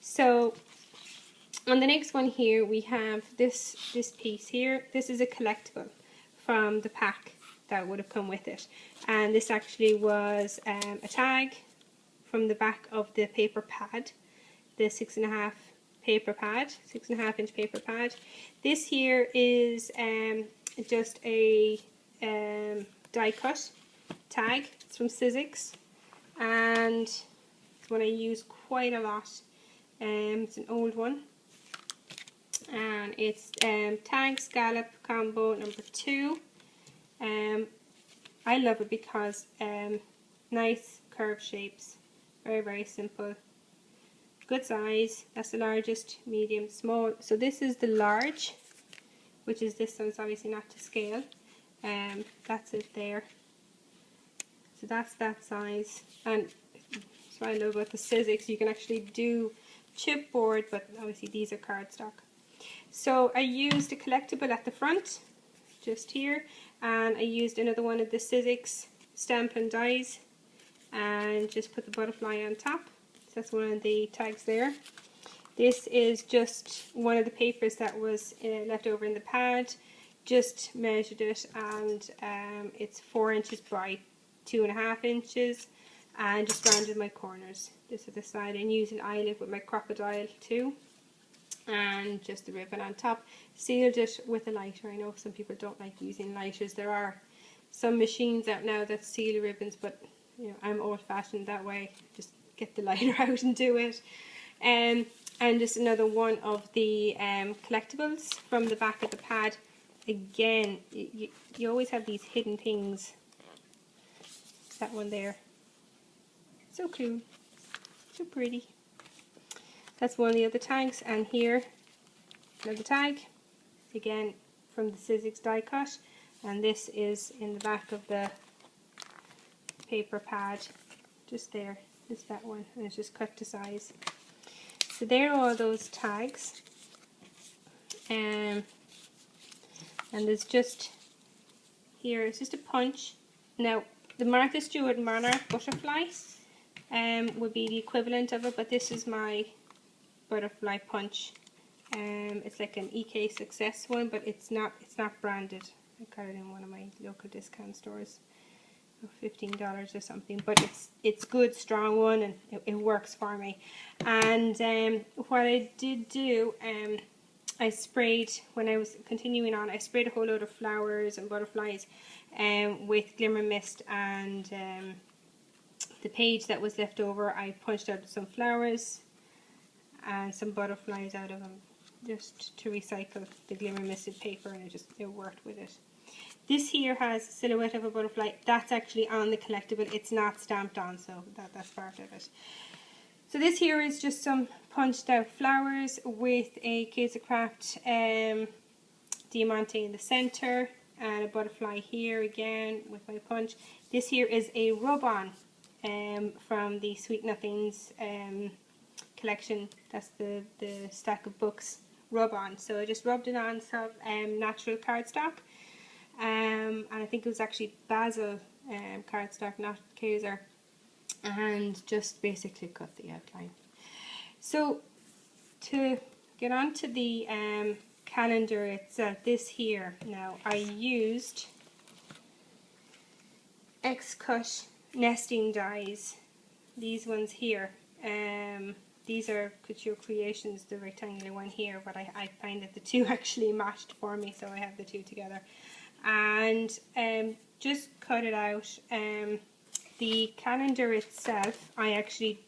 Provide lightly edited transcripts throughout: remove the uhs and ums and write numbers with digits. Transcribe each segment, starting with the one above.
So on the next one here we have this piece here. This is a collectible from the pack that would have come with it, and this actually was a tag from the back of the paper pad, the 6.5 paper pad, 6.5 inch paper pad. This here is just a die cut tag. It's from Sizzix, and it's one I use quite a lot. It's an old one, and it's tag scallop combo number 2. I love it because nice curved shapes, very simple, good size. That's the largest, medium, small. So this is the large, which is this one. It's obviously not to scale. That's it there. So that's that size, and that's what I love about the Sizzix. You can actually do chipboard, but obviously these are cardstock. So I used a collectible at the front, just here, and I used another one of the Sizzix stamp and dies, and just put the butterfly on top. So that's one of the tags there. This is just one of the papers that was left over in the pad. Just measured it, and it's 4 inches by 2.5 inches, and just rounded my corners just at the side, and used an eyelet with my crocodile too, and just the ribbon on top. Sealed it with a lighter. I know some people don't like using lighters. There are some machines out now that seal ribbons, but you know, I'm old-fashioned that way. Just get the lighter out and do it. And just another one of the collectibles from the back of the pad. Again, you always have these hidden things. That one there, so cool, so pretty. That's one of the other tags, and here another tag, again from the Sizzix die cut, and this is in the back of the paper pad, just there. It's that one, and it's just cut to size. So there are all those tags, and there's just here, it's just a punch. Now the Martha Stewart Monarch butterfly would be the equivalent of it, but this is my butterfly punch. It's like an EK Success one, but it's not branded. I got it in one of my local discount stores for $15 or something, but it's good, strong one, and it works for me. And what I did do, I sprayed, when I was continuing on, I sprayed a whole load of flowers and butterflies with Glimmer Mist, and the page that was left over, I punched out some flowers and some butterflies out of them, just to recycle the Glimmer Misted paper, and it worked with it. This here has a silhouette of a butterfly. That's actually on the collectible. It's not stamped on, so that's part of it. So this here is just some punched out flowers with a Kaisercraft diamante in the center, and a butterfly here again with my punch. This here is a rub-on from the Sweet Nothings collection. That's the stack of books rub-on. So I just rubbed it on some natural cardstock, and I think it was actually Basil cardstock, not Kaiser, and just basically cut the outline. So to get on to the calendar itself, this here, now I used X-Cut nesting dies, these ones here. These are Couture Creations, the rectangular one here, but I find that the two actually matched for me, so I have the two together. And just cut it out. The calendar itself, I actually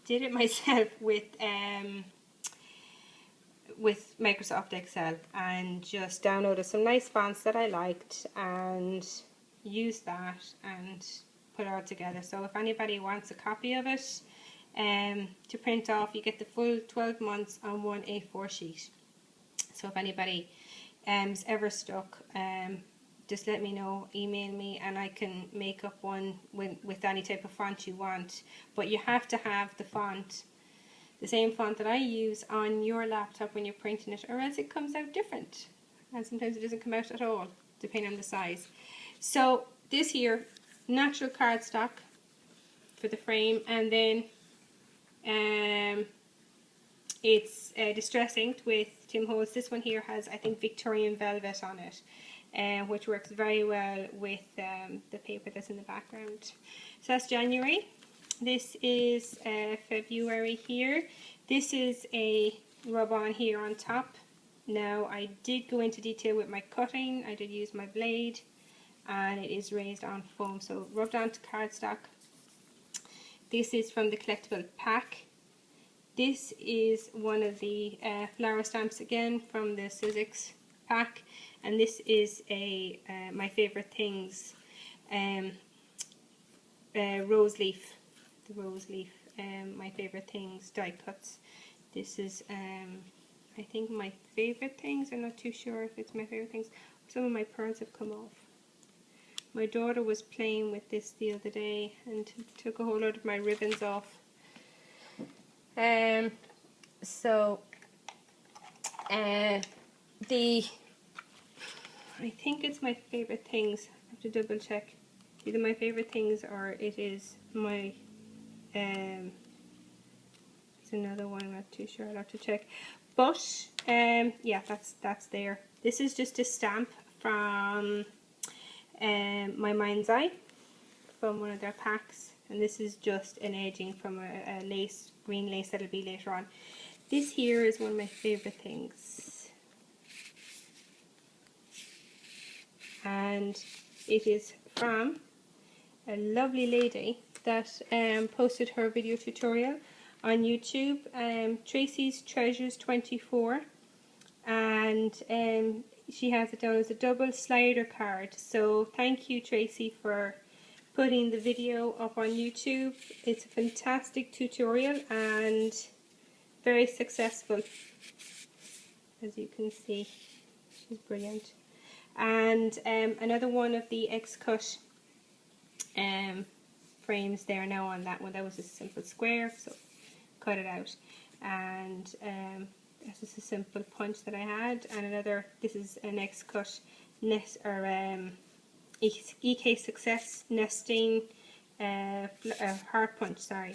did it myself with Microsoft Excel, and just downloaded some nice fonts that I liked and used that and put it all together. So if anybody wants a copy of it to print off, you get the full 12 months on one A4 sheet. So if anybody is ever stuck, just let me know, email me, and I can make up one with any type of font you want. But you have to have the font, the same font that I use, on your laptop when you're printing it, or else it comes out different. And sometimes it doesn't come out at all, depending on the size. So this here, natural cardstock for the frame, and then It's distress inked with Tim Holtz. This one here has, I think, Victorian velvet on it, which works very well with the paper that's in the background. So that's January. This is February here. This is a rub-on here on top. Now, I did go into detail with my cutting. I did use my blade, and it is raised on foam, so rubbed onto cardstock. This is from the collectible pack. This is one of the flower stamps again from the Sussex pack, and this is a my favorite things rose leaf. The rose leaf, my favorite things die cuts. This is I think my favorite things. I'm not too sure if it's my favorite things. Some of my pearls have come off. My daughter was playing with this the other day and took a whole lot of my ribbons off. I think it's my favorite things. I have to double check. Either my favorite things or it is my it's another one, I'm not too sure, I'll have to check. But yeah, that's there. This is just a stamp from My Mind's Eye, from one of their packs, and this is just an edging from a lace, green lace that'll be later on. This here is one of my favorite things, and it is from a lovely lady that posted her video tutorial on YouTube, Tracy's Treasures 24, and she has it down as a double slider card. So thank you, Tracy, for putting the video up on YouTube. It's a fantastic tutorial and very successful, as you can see. She's brilliant. And another one of the X-Cut frames there now on that one. That was a simple square, so cut it out. And this is a simple punch that I had. And another, this is an X-Cut nest, or EK Success nesting heart punch, sorry.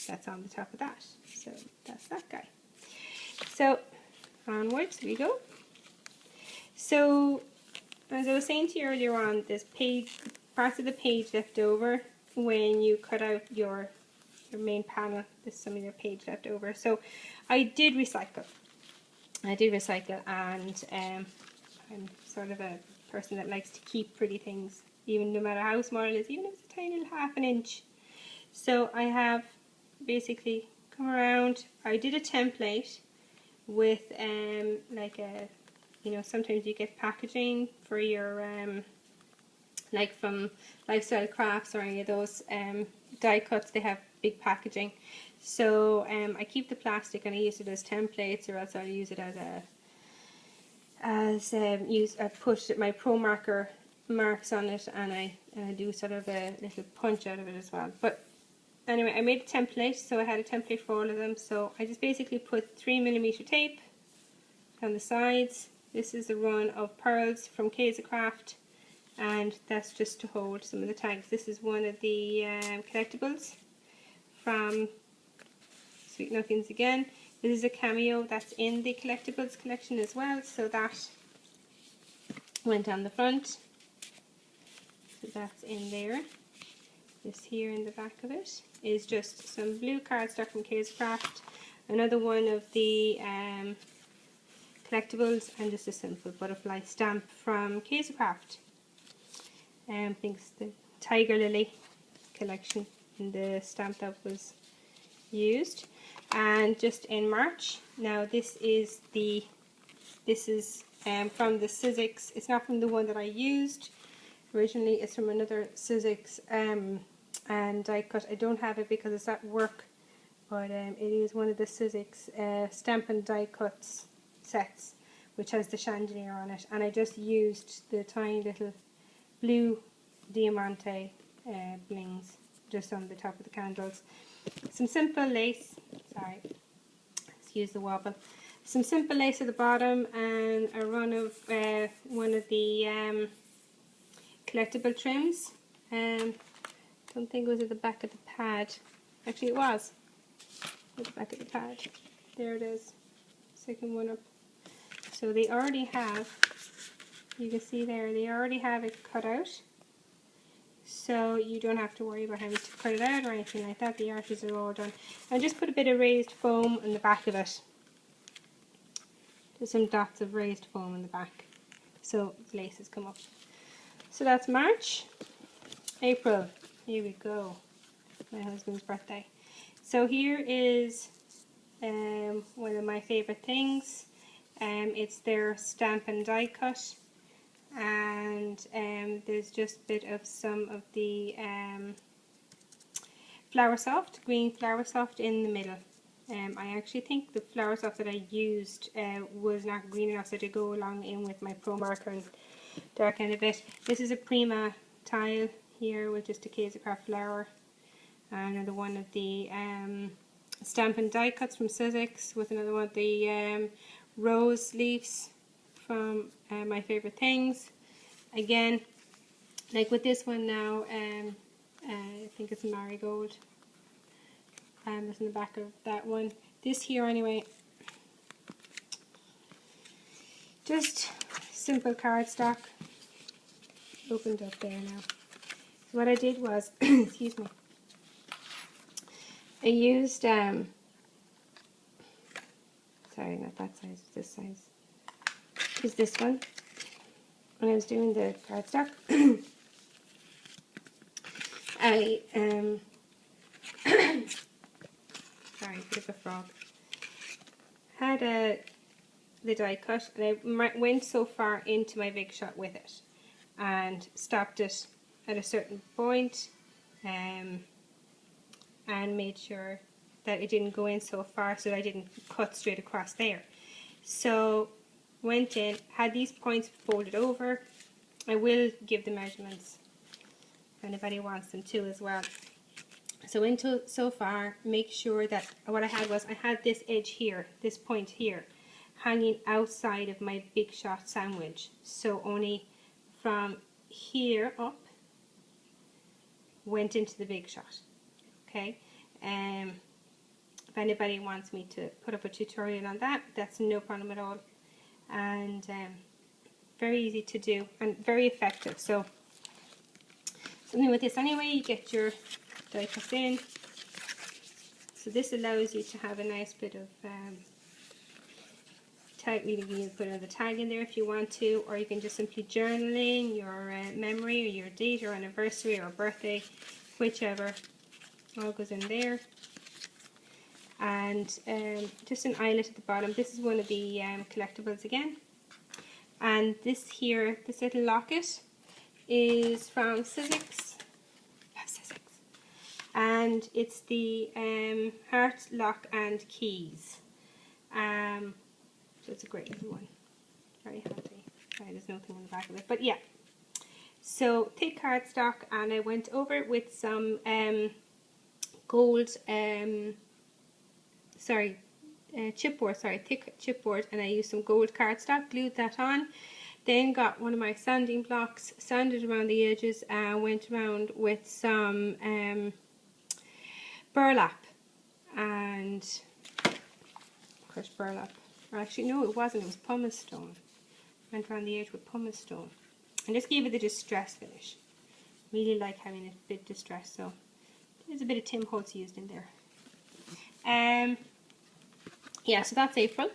That's on the top of that. So that's that guy. So onwards we go. So as I was saying to you earlier on, there's parts of the page left over when you cut out your main panel. There's some of your page left over. So I did recycle. And I'm sort of a person that likes to keep pretty things, even no matter how small it is, even if it's a tiny little ½ inch. So I have basically come around. I did a template with like a, you know, sometimes you get packaging for your like from Lifestyle Crafts or any of those die cuts. They have big packaging. So I keep the plastic and I use it as templates, or else I'll use it as I put my Pro Marker marks on it, and I do sort of a little punch out of it as well. But anyway, I made a template, so I had a template for all of them. So I just basically put 3mm tape on the sides. This is a run of pearls from Kaisercraft, and that's just to hold some of the tags. This is one of the collectibles from Sweet Nothings again. This is a cameo that's in the collectibles collection as well, so that went on the front. So that's in there. This here in the back of it is just some blue cardstock from Kaisercraft, another one of the collectibles, and just a simple butterfly stamp from Kaisercraft. I think it's the Tiger Lily collection in the stamp that was used. And just in March, now this is from the Sussex. It's not from the one that I used originally. It's from another Sussex and die cut. I don't have it because it's at work, but it is one of the Sussex stamp and die cuts sets, which has the chandelier on it, and I just used the tiny little blue diamante blings just on the top of the candles. Some simple lace, sorry, excuse the wobble. Some simple lace at the bottom, and a run of one of the collectible trims. Don't think it was at the back of the pad. Actually, it was at the back of the pad. There it is. Second one up. So they already have, you can see there, they already have it cut out. So you don't have to worry about having to cut it out or anything like that. The arches are all done. And just put a bit of raised foam in the back of it. Just some dots of raised foam in the back. So the laces come up. So that's March. April. Here we go. My husband's birthday. So here is one of my favourite things. It's their stamp and die cut. And there's just a bit of some of the Flower Soft, green Flower Soft in the middle. I actually think the Flower Soft that I used was not green enough, so to go along in with my Pro Marker and darken it a bit. This is a Prima tile here with just a Kaisercraft flower. And another one of the stamp and die cuts from Sussex with another one of the rose leaves from my favourite things. Again, like with this one now, I think it's marigold. It's in the back of that one. This here anyway, just simple cardstock. Opened up there now. So what I did was, excuse me, I used, sorry, not that size, this size. Is this one. When I was doing the cardstock, I sorry, bit of a frog. Had the die cut, and I went so far into my big shot with it, and stopped it at a certain point, and made sure that it didn't go in so far, so that I didn't cut straight across there. So went in, had these points folded over. I will give the measurements if anybody wants them too as well. So into so far, make sure that what I had was, I had this edge here, this point here, hanging outside of my big shot sandwich. So only from here up went into the big shot. Okay. If anybody wants me to put up a tutorial on that, that's no problem at all. And very easy to do and very effective. So something with this anyway, you get your die cut in. So this allows you to have a nice bit of tag. You can put another tag in there if you want to, or you can just simply journal in your memory or your date or anniversary or birthday, whichever. All goes in there. And just an eyelet at the bottom. This is one of the collectibles again. And this here, this little locket, is from Sussex. Love Sussex. And it's the heart, lock and keys. So it's a great little one. Very handy. Sorry, there's nothing on the back of it. But yeah. So thick cardstock, and I went over it with some gold chipboard, thick chipboard, and I used some gold cardstock, glued that on, then got one of my sanding blocks, sanded around the edges, and went around with some burlap, and crushed burlap, or actually no, it wasn't, it was pumice stone. Went around the edge with pumice stone, and just gave it the distress finish. Really like having it a bit distressed, so there's a bit of Tim Holtz used in there. Yeah, so that's April.